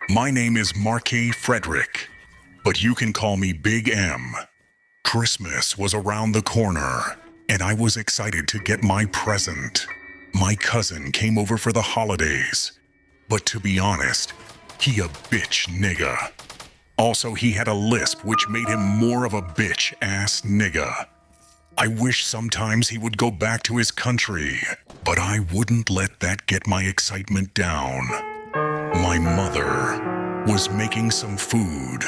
My name is Marquis Frederick, but you can call me Big M. Christmas was around the corner, and I was excited to get my present. My cousin came over for the holidays, but to be honest, he a bitch nigga. Also, he had a lisp which made him more of a bitch-ass nigga. I wish sometimes he would go back to his country, but I wouldn't let that get my excitement down. My mother was making some food,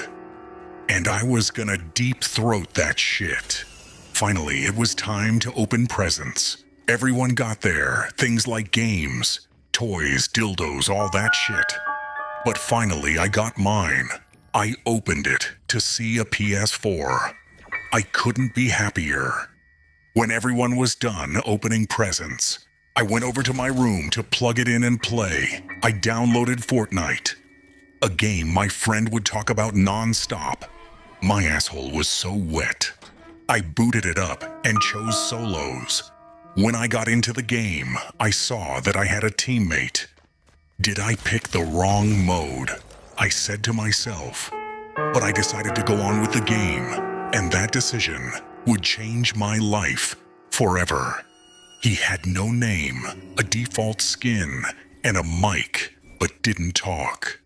and I was gonna deep throat that shit. Finally, it was time to open presents. Everyone got there, things like games, toys, dildos, all that shit. But finally, I got mine. I opened it to see a PS4. I couldn't be happier. When everyone was done opening presents, I went over to my room to plug it in and play. I downloaded Fortnite, a game my friend would talk about non-stop. My asshole was so wet. I booted it up and chose solos. When I got into the game, I saw that I had a teammate. Did I pick the wrong mode? I said to myself, but I decided to go on with the game, and that decision would change my life forever. He had no name, a default skin, and a mic, but didn't talk.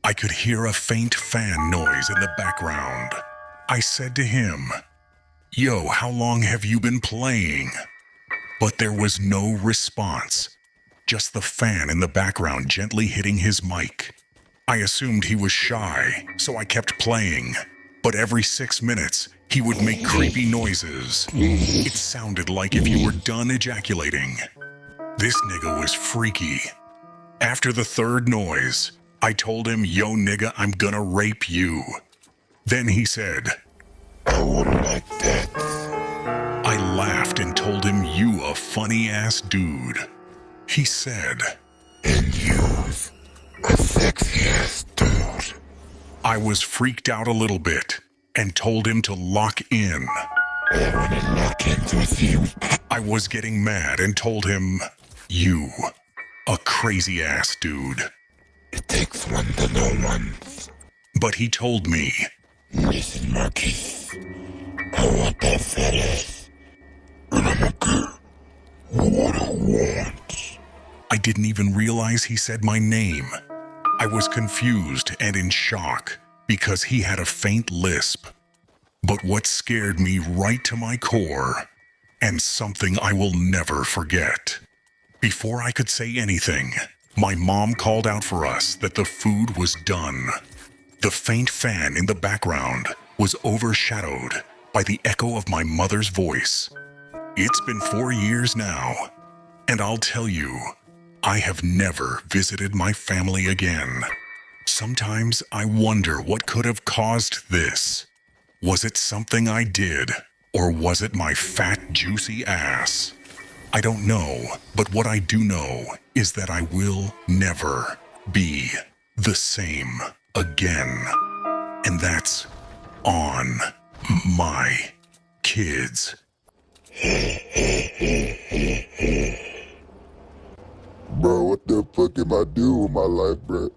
I could hear a faint fan noise in the background. I said to him, "Yo, how long have you been playing?" But there was no response, just the fan in the background gently hitting his mic. I assumed he was shy, so I kept playing, but every 6 minutes, he would make creepy noises. It sounded like if you were done ejaculating. This nigga was freaky. After the third noise, I told him, "Yo nigga, I'm gonna rape you." Then he said, "I would like that." I laughed and told him, "You a funny ass dude." He said, "And you's a sexy ass dude." I was freaked out a little bit and told him to lock in. "I wanna lock in with you." I was getting mad and told him, "You, a crazy ass dude." It takes one to know one. But he told me, "Listen, Marcus, I want that fat ass, and I'ma get what I want." I didn't even realize he said my name. I was confused and in shock because he had a faint lisp. But what scared me right to my core, and something I will never forget. Before I could say anything, my mom called out for us that the food was done. The faint fan in the background was overshadowed by the echo of my mother's voice. It's been 4 years now, and I'll tell you, I have never visited my family again. Sometimes I wonder what could have caused this. Was it something I did, or was it my fat, juicy ass? I don't know, but what I do know is that I will never be the same again. And that's on my kids. Bro, what the fuck am I doing with my life, bro?